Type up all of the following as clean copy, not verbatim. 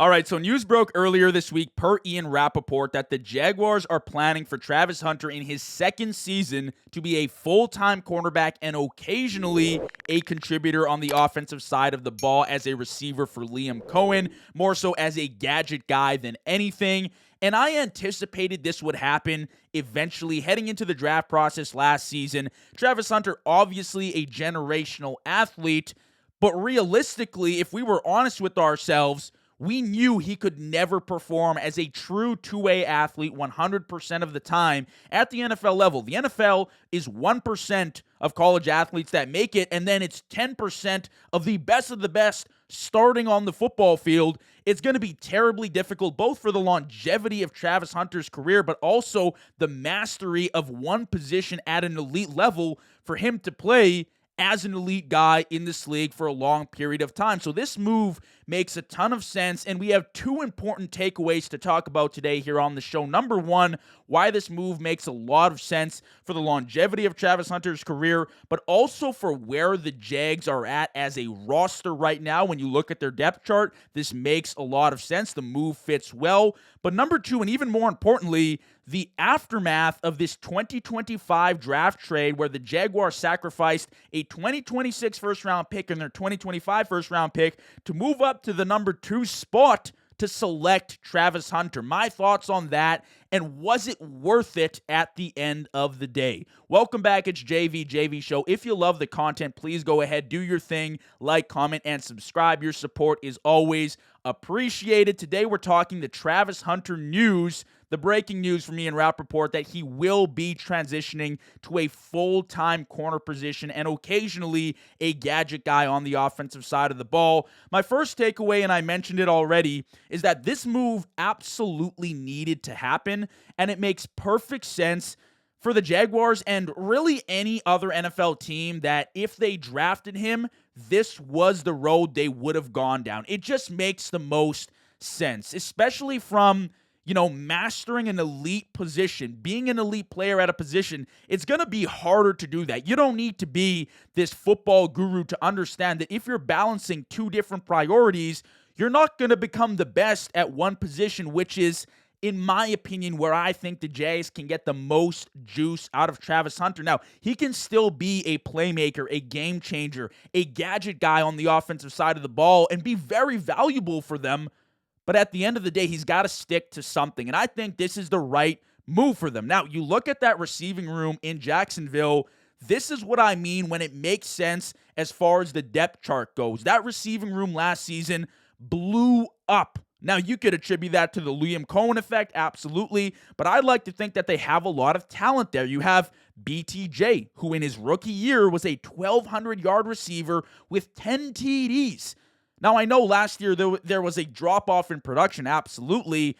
All right, so news broke earlier this week per Ian Rappaport that the Jaguars are planning for Travis Hunter in his second season to be a full-time cornerback and occasionally a contributor on the offensive side of the ball as a receiver for Liam Cohen, more so as a gadget guy than anything. And I anticipated this would happen eventually heading into the draft process last season. Travis Hunter, obviously a generational athlete, but realistically, if we were honest with ourselves, we knew he could never perform as a true two-way athlete 100% of the time at the NFL level. The NFL is 1% of college athletes that make it, and then it's 10% of the best starting on the football field. It's going to be terribly difficult, both for the longevity of Travis Hunter's career, but also the mastery of one position at an elite level for him to play as an elite guy in this league for a long period of time. So this move makes a ton of sense, and we have two important takeaways to talk about today here on the show. Number one, why this move makes a lot of sense for the longevity of Travis Hunter's career, but also for where the Jags are at as a roster right now. When you look at their depth chart, this makes a lot of sense. The move fits well. But number two, and even more importantly, the aftermath of this 2025 draft trade where the Jaguars sacrificed a 2026 first-round pick and their 2025 first-round pick to move up to the number 2 spot to select Travis Hunter. My thoughts on that, and was it worth it at the end of the day? Welcome back. It's JV Show. If you love the content, please go ahead, do your thing, like, comment, and subscribe. Your support is always appreciated. Today we're talking the Travis Hunter news, the breaking news from Ian Rappaport that he will be transitioning to a full-time corner position and occasionally a gadget guy on the offensive side of the ball. My first takeaway, and I mentioned it already, is that this move absolutely needed to happen, and it makes perfect sense for the Jaguars and really any other NFL team that if they drafted him, this was the road they would have gone down. It just makes the most sense, especially from mastering an elite position, being an elite player at a position. It's going to be harder to do that. You don't need to be this football guru to understand that if you're balancing two different priorities, you're not going to become the best at one position, which is, in my opinion, where I think the Jags can get the most juice out of Travis Hunter. Now, he can still be a playmaker, a game changer, a gadget guy on the offensive side of the ball and be very valuable for them. But at the end of the day, he's got to stick to something. And I think this is the right move for them. Now, you look at that receiving room in Jacksonville. This is what I mean when it makes sense as far as the depth chart goes. That receiving room last season blew up. Now, you could attribute that to the Liam Cohen effect, absolutely. But I'd like to think that they have a lot of talent there. You have BTJ, who in his rookie year was a 1,200-yard receiver with 10 TDs. Now, I know last year there was a drop-off in production, absolutely,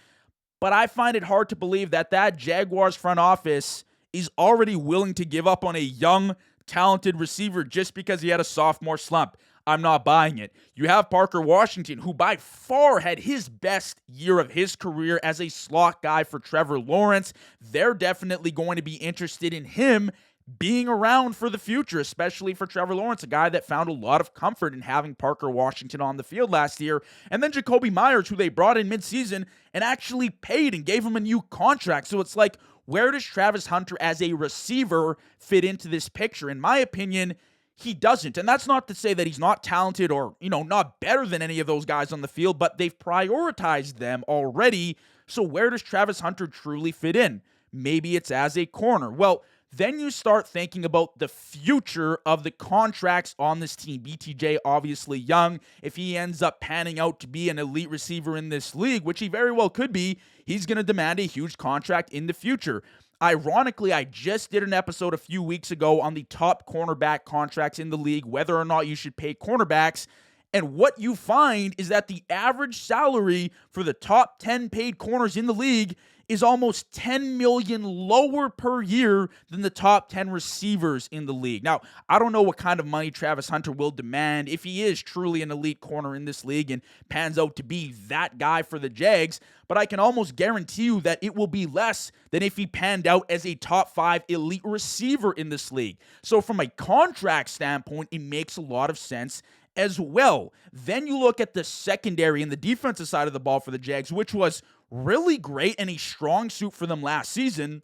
but I find it hard to believe that Jaguars front office is already willing to give up on a young, talented receiver just because he had a sophomore slump. I'm not buying it. You have Parker Washington, who by far had his best year of his career as a slot guy for Trevor Lawrence. They're definitely going to be interested in him being around for the future, especially for Trevor Lawrence, a guy that found a lot of comfort in having Parker Washington on the field last year. And then Jacoby Myers, who they brought in midseason and actually paid and gave him a new contract. So it's like, where does Travis Hunter as a receiver fit into this picture? In my opinion, he doesn't. And that's not to say that he's not talented or, not better than any of those guys on the field, but they've prioritized them already. So where does Travis Hunter truly fit in? Maybe it's as a corner. Well, then you start thinking about the future of the contracts on this team. BTJ, obviously young. If he ends up panning out to be an elite receiver in this league, which he very well could be, he's going to demand a huge contract in the future. Ironically, I just did an episode a few weeks ago on the top cornerback contracts in the league, whether or not you should pay cornerbacks. And what you find is that the average salary for the top 10 paid corners in the league is almost $10 million lower per year than the top 10 receivers in the league. Now, I don't know what kind of money Travis Hunter will demand if he is truly an elite corner in this league and pans out to be that guy for the Jags, but I can almost guarantee you that it will be less than if he panned out as a top 5 elite receiver in this league. So from a contract standpoint, it makes a lot of sense as well. Then you look at the secondary and the defensive side of the ball for the Jags, which was really great and a strong suit for them last season.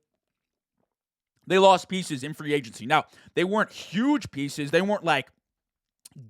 They lost pieces in free agency. Now, they weren't huge pieces. They weren't like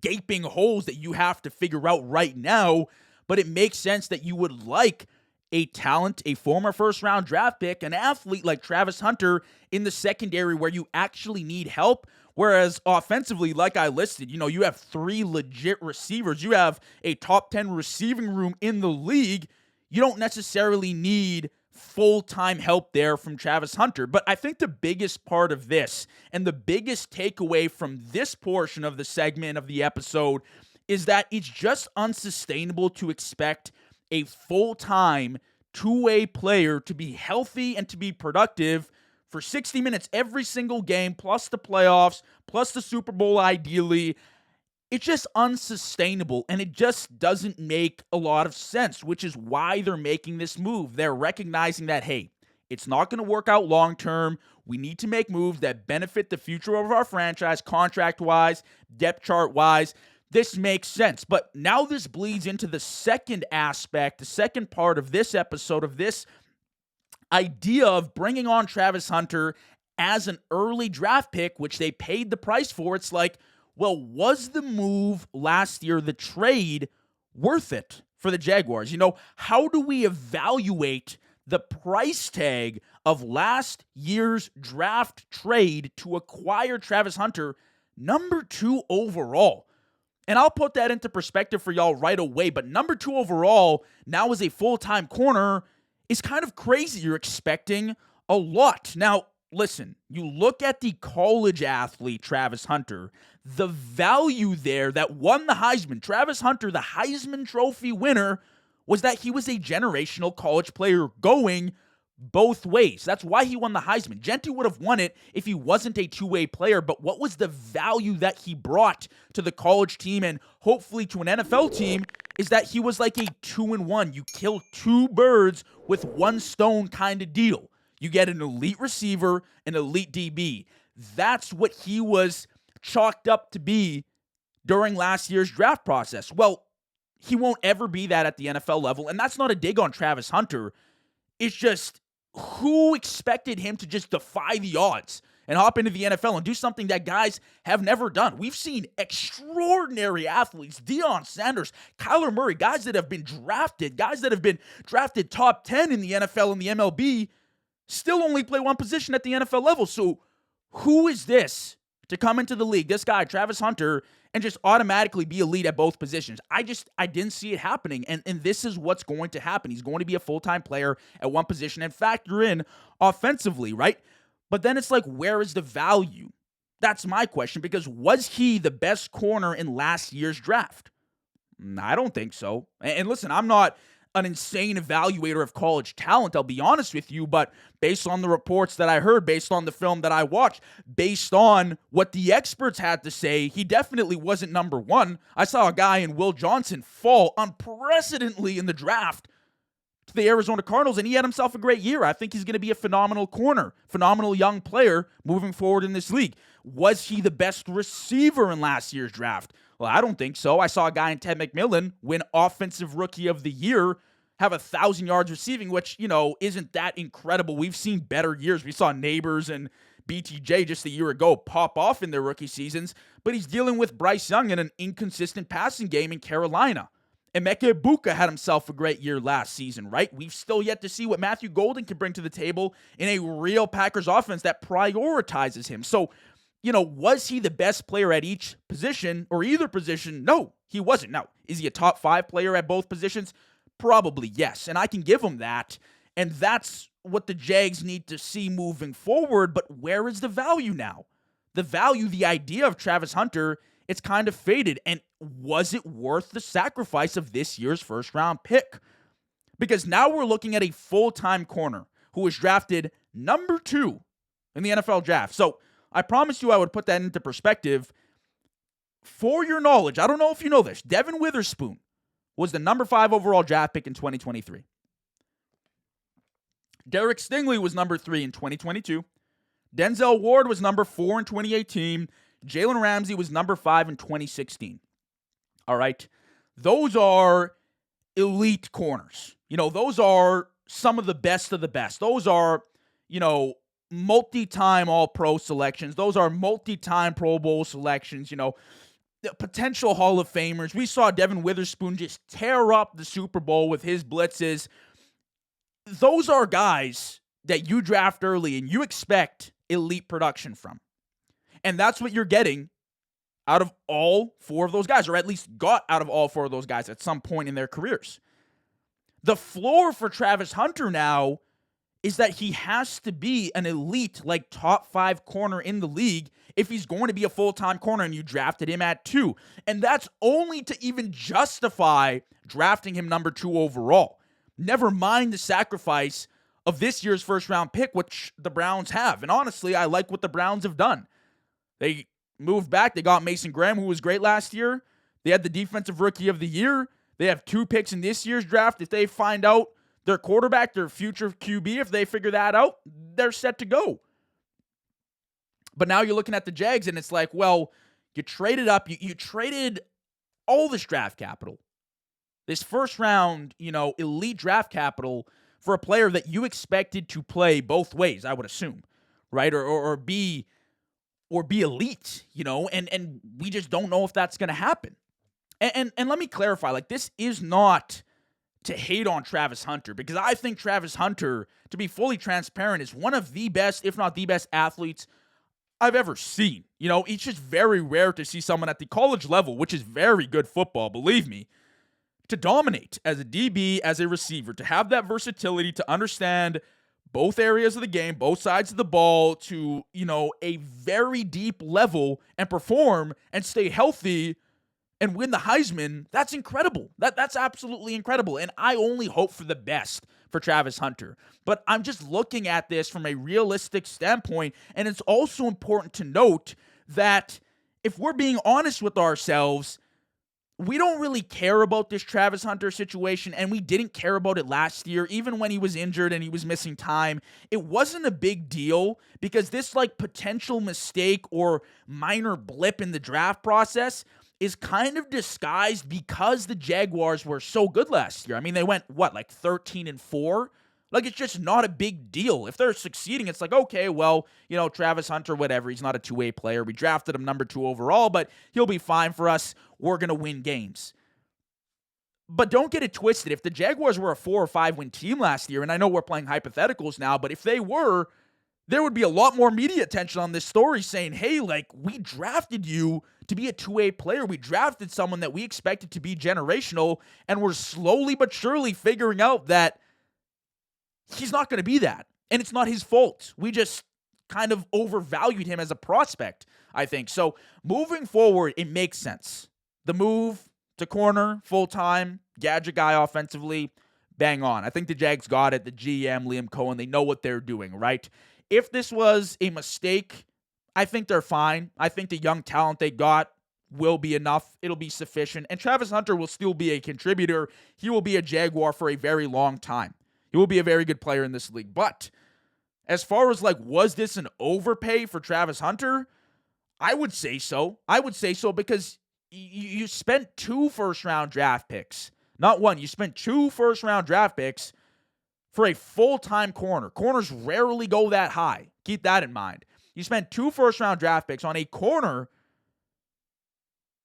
gaping holes that you have to figure out right now, but it makes sense that you would like a talent, a former first-round draft pick, an athlete like Travis Hunter in the secondary where you actually need help. Whereas offensively, like I listed, you have 3 legit receivers. You have a top 10 receiving room in the league. You don't necessarily need full-time help there from Travis Hunter. But I think the biggest part of this and the biggest takeaway from this portion of the segment of the episode is that it's just unsustainable to expect a full-time two-way player to be healthy and to be productive for 60 minutes every single game, plus the playoffs, plus the Super Bowl ideally. It's just unsustainable, and it just doesn't make a lot of sense, which is why they're making this move. They're recognizing that, hey, it's not going to work out long-term. We need to make moves that benefit the future of our franchise, contract-wise, depth chart-wise. This makes sense. But now this bleeds into the second aspect, the second part of this episode, of this idea of bringing on Travis Hunter as an early draft pick, which they paid the price for. It's like, well, was the move last year, the trade, worth it for the Jaguars? How do we evaluate the price tag of last year's draft trade to acquire Travis Hunter, number 2 overall? And I'll put that into perspective for y'all right away, but number 2 overall, now as a full-time corner, is kind of crazy. You're expecting a lot. Now, listen, you look at the college athlete, Travis Hunter, the value there that won the Heisman. Travis Hunter, the Heisman Trophy winner, was that he was a generational college player going both ways. That's why he won the Heisman. Genty would have won it if he wasn't a two-way player, but what was the value that he brought to the college team and hopefully to an NFL team is that he was like a 2-in-1. You kill 2 birds with 1 stone kind of deal. You get an elite receiver, an elite DB. That's what he was chalked up to be during last year's draft process. Well, he won't ever be that at the NFL level, and that's not a dig on Travis Hunter. It's just, who expected him to just defy the odds and hop into the NFL and do something that guys have never done? We've seen extraordinary athletes, Deion Sanders, Kyler Murray, guys that have been drafted, top 10 in the NFL and the MLB, still only play one position at the NFL level. So who is this to come into the league, this guy, Travis Hunter, and just automatically be elite at both positions? I didn't see it happening, and this is what's going to happen. He's going to be a full-time player at one position and factor in offensively, right? But then it's like, where is the value? That's my question, because was he the best corner in last year's draft? I don't think so. And listen, I'm not an insane evaluator of college talent, I'll be honest with you, but based on the reports that I heard, based on the film that I watched, based on what the experts had to say, he definitely wasn't number 1. I saw a guy in Will Johnson fall unprecedentedly in the draft to the Arizona Cardinals, and he had himself a great year. I think he's going to be a phenomenal corner, phenomenal young player moving forward in this league. Was he the best receiver in last year's draft? Well, I don't think so. I saw a guy in Ted McMillan win Offensive Rookie of the Year, have 1,000 yards receiving, which, isn't that incredible. We've seen better years. We saw Neighbors and BTJ just a year ago pop off in their rookie seasons, but he's dealing with Bryce Young in an inconsistent passing game in Carolina. Emeka Egbuka had himself a great year last season, right? We've still yet to see what Matthew Golden can bring to the table in a real Packers offense that prioritizes him. So, was he the best player at each position or either position? No, he wasn't. Now, is he a top 5 player at both positions? Probably yes, and I can give him that, and that's what the Jags need to see moving forward, but where is the value now? The value, the idea of Travis Hunter, it's kind of faded, and was it worth the sacrifice of this year's first-round pick? Because now we're looking at a full-time corner who was drafted number 2 in the NFL draft. So I promised you I would put that into perspective. For your knowledge, I don't know if you know this, Devin Witherspoon was the number 5 overall draft pick in 2023. Derek Stingley was number 3 in 2022. Denzel Ward was number 4 in 2018. Jalen Ramsey was number 5 in 2016. All right. Those are elite corners. Those are some of the best of the best. Those are, multi-time All-Pro selections. Those are multi-time Pro Bowl selections, potential Hall of Famers. We saw Devin Witherspoon just tear up the Super Bowl with his blitzes. Those are guys that you draft early and you expect elite production from. And that's what you're getting out of all four of those guys, or at least got out of all four of those guys at some point in their careers. The floor for Travis Hunter now is that he has to be an elite, like top 5 corner in the league if he's going to be a full-time corner, and you drafted him at 2. And that's only to even justify drafting him number 2 overall. Never mind the sacrifice of this year's first-round pick, which the Browns have. And honestly, I like what the Browns have done. They moved back. They got Mason Graham, who was great last year. They had the Defensive Rookie of the Year. They have 2 picks in this year's draft. If they find out their quarterback, their future QB, if they figure that out, they're set to go. But now you're looking at the Jags, and it's like, well, you traded up. You traded all this draft capital, this first round, elite draft capital for a player that you expected to play both ways, I would assume, right? Or be elite, and we just don't know if that's going to happen. And let me clarify, like, this is not to hate on Travis Hunter, because I think Travis Hunter, to be fully transparent, is one of the best, if not the best athletes I've ever seen. It's just very rare to see someone at the college level, which is very good football, believe me, to dominate as a DB, as a receiver, to have that versatility, to understand both areas of the game, both sides of the ball, to, a very deep level, and perform and stay healthy and win the Heisman. That's incredible. That's absolutely incredible. And I only hope for the best for Travis Hunter. But I'm just looking at this from a realistic standpoint, and it's also important to note that if we're being honest with ourselves, we don't really care about this Travis Hunter situation, and we didn't care about it last year, even when he was injured and he was missing time. It wasn't a big deal because this potential mistake or minor blip in the draft process is kind of disguised because the Jaguars were so good last year. I mean, they went, 13-4? It's just not a big deal. If they're succeeding, it's like, okay, well, Travis Hunter, whatever. He's not a two-way player. We drafted him number 2 overall, but he'll be fine for us. We're going to win games. But don't get it twisted. If the Jaguars were a 4 or 5 win team last year, and I know we're playing hypotheticals now, but if they were, there would be a lot more media attention on this story saying, hey, we drafted you to be a two-way player. We drafted someone that we expected to be generational, and we're slowly but surely figuring out that he's not going to be that. And it's not his fault. We just kind of overvalued him as a prospect, I think. So moving forward, it makes sense. The move to corner, full-time, gadget guy offensively, bang on. I think the Jags got it. The GM, Liam Cohen, they know what they're doing, right? If this was a mistake, I think they're fine. I think the young talent they got will be enough. It'll be sufficient. And Travis Hunter will still be a contributor. He will be a Jaguar for a very long time. He will be a very good player in this league. But as far as was this an overpay for Travis Hunter? I would say so. I would say so because you spent 2 first-round draft picks. Not one. You spent 2 first-round draft picks for a full-time corner. Corners rarely go that high. Keep that in mind. You spent 2 first-round draft picks on a corner,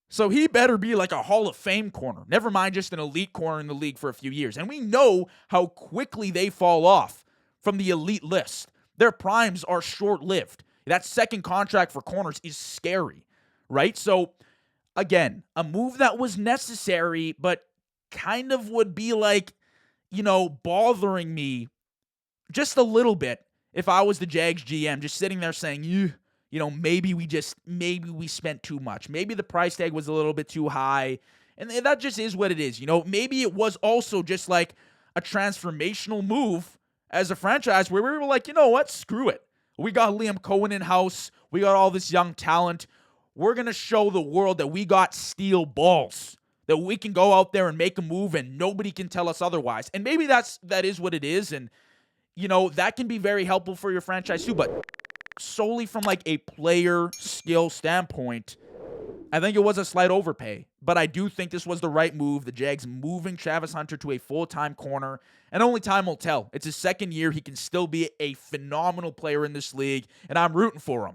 so he better be a Hall of Fame corner. Never mind just an elite corner in the league for a few years. And we know how quickly they fall off from the elite list. Their primes are short-lived. That second contract for corners is scary, right? So, again, a move that was necessary, but kind of would be bothering me just a little bit if I was the Jags GM, just sitting there saying, maybe we spent too much. Maybe the price tag was a little bit too high. And that just is what it is. Maybe it was also just a transformational move as a franchise where we were like, you know what? Screw it. We got Liam Cohen in-house. We got all this young talent. We're going to show the world that we got steel balls, that we can go out there and make a move and nobody can tell us otherwise. And maybe that is what it is. And, that can be very helpful for your franchise too. But solely from a player skill standpoint, I think it was a slight overpay, but I do think this was the right move. The Jags moving Travis Hunter to a full-time corner, and only time will tell. It's his second year. He can still be a phenomenal player in this league, and I'm rooting for him.